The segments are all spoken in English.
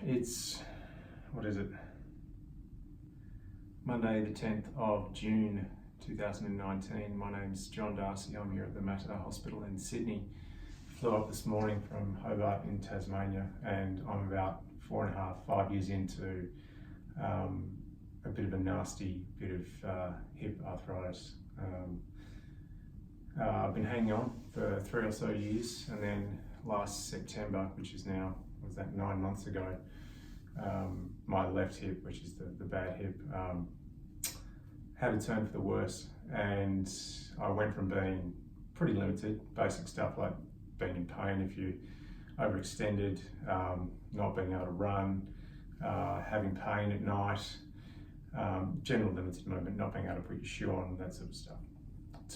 it's, what is it? Monday the 10th of June 2019. My name's John Darcy. I'm here at the Mater Hospital in Sydney. Flew up this morning from Hobart in Tasmania, and I'm about 5 years into a bit of a nasty bit of hip arthritis. I've been hanging on for 3 or so years, and then last September, which is now, was that 9 months ago, my left hip, which is the bad hip, had a turn for the worse, and I went from being pretty limited, basic stuff like being in pain if you overextended, not being able to run, having pain at night, general limited movement, not being able to put your shoe on, that sort of stuff,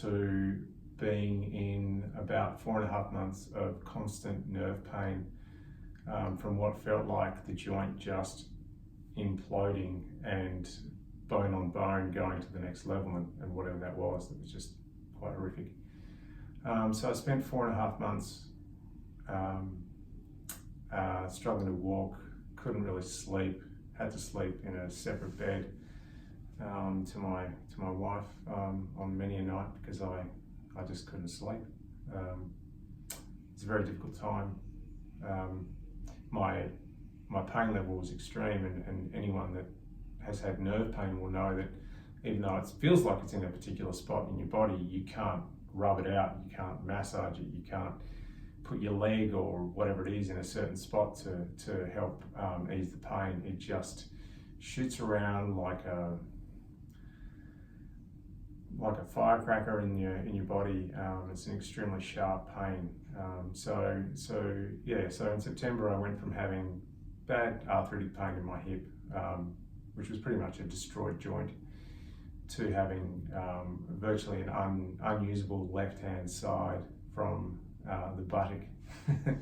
to being in about 4.5 months of constant nerve pain, from what felt like the joint just imploding and bone on bone going to the next level, and whatever that was just quite horrific. So I spent 4.5 months struggling to walk, couldn't really sleep, had to sleep in a separate bed to my wife on many a night because I just couldn't sleep. It's a very difficult time. My pain level was extreme, and anyone that has had nerve pain will know that even though it feels like it's in a particular spot in your body, you can't rub it out, you can't massage it, you can't put your leg or whatever it is in a certain spot to help ease the pain. It just shoots around like a firecracker in your body. It's an extremely sharp pain. So in September I went from having bad arthritic pain in my hip, which was pretty much a destroyed joint, to having virtually an unusable left-hand side from the buttock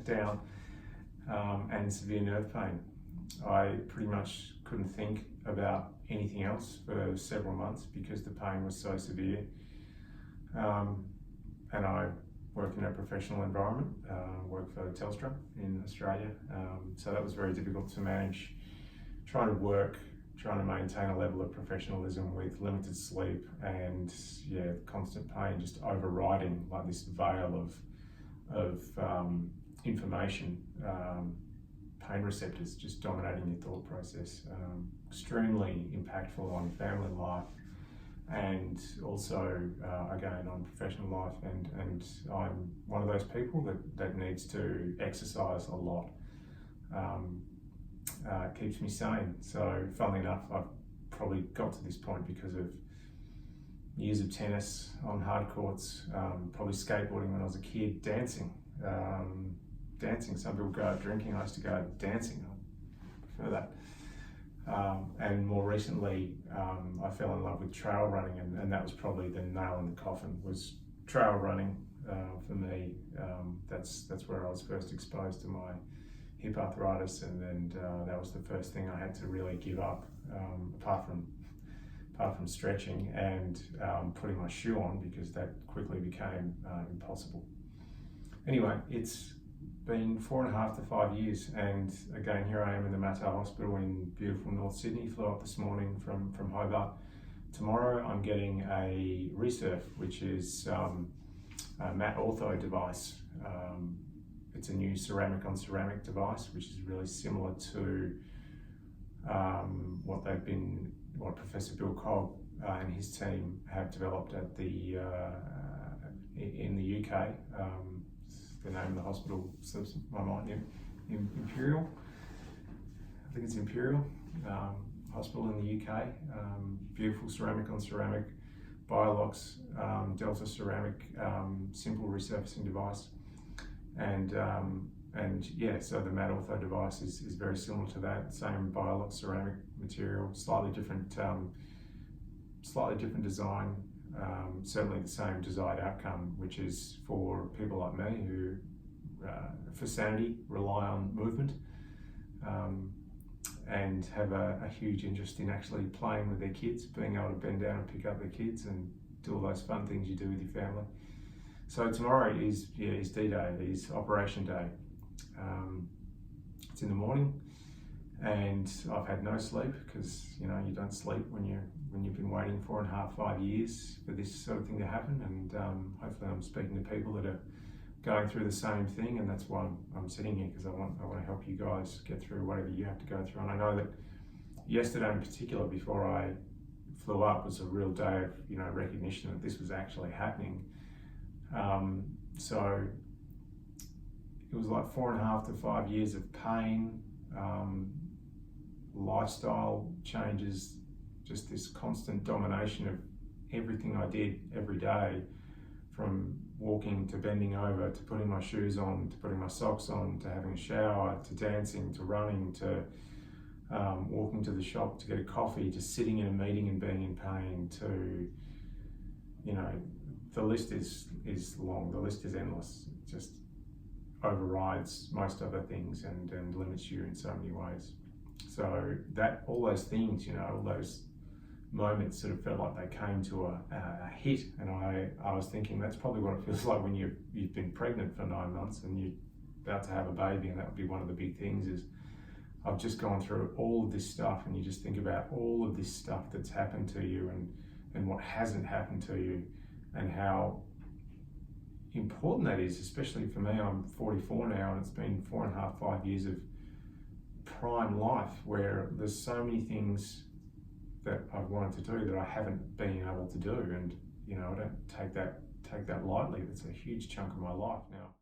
down, and severe nerve pain. I pretty much couldn't think about anything else for several months because the pain was so severe. And I work in a professional environment, work for Telstra in Australia. So that was very difficult to manage, trying to maintain a level of professionalism with limited sleep and constant pain just overriding like this veil of information, pain receptors just dominating your thought process. Extremely impactful on family life, and also again on professional life, and I'm one of those people that needs to exercise a lot. It keeps me sane. So funnily enough, I've probably got to this point because of years of tennis on hard courts, probably skateboarding when I was a kid, dancing. Some people go out drinking, I used to go out dancing. I prefer that. And more recently, I fell in love with trail running, and that was probably the nail in the coffin, was trail running for me. That's where I was first exposed to my hip arthritis, and that was the first thing I had to really give up, apart from stretching and putting my shoe on, because that quickly became impossible. Anyway, it's been 4.5 to 5 years, and again here I am in the Mater Hospital in beautiful North Sydney. Flew up this morning from Hobart. Tomorrow I'm getting a Resurf, which is a matte ortho device. It's a new ceramic on ceramic device, which is really similar to what Professor Bill Cobb and his team have developed at in the UK. The name of the hospital slips my mind. Imperial. I think it's Imperial Hospital in the UK. Beautiful ceramic on ceramic, Biolox, Delta ceramic, simple resurfacing device. And so the matte ortho device is very similar to that. Same Biolox ceramic material, slightly different design. Certainly the same desired outcome, which is for people like me who, for sanity, rely on movement, and have a huge interest in actually playing with their kids, being able to bend down and pick up their kids and do all those fun things you do with your family. So tomorrow is D-Day, is Operation Day. It's in the morning, and I've had no sleep because you don't sleep when you've been waiting 4.5, 5 years for this sort of thing to happen. And hopefully I'm speaking to people that are going through the same thing, and that's why I'm sitting here, because I want to help you guys get through whatever you have to go through. And I know that yesterday in particular, before I flew up, was a real day of recognition that this was actually happening. So it was like 4.5 to 5 years of pain, lifestyle changes, just this constant domination of everything I did every day, from walking to bending over to putting my shoes on to putting my socks on to having a shower to dancing to running to walking to the shop to get a coffee to sitting in a meeting and being in pain to, the list is long, the list is endless. It just overrides most other things and limits you in so many ways. So that all those things, all those moments sort of felt like they came to a hit, and I was thinking that's probably what it feels like when you've been pregnant for 9 months and you're about to have a baby, and that would be one of the big things. Is I've just gone through all of this stuff, and you just think about all of this stuff that's happened to you and what hasn't happened to you, and how important that is, especially for me. I'm 44 now, and it's been 4.5, 5 years of prime life where there's so many things that I've wanted to do that I haven't been able to do, and I don't take that lightly. It's a huge chunk of my life now.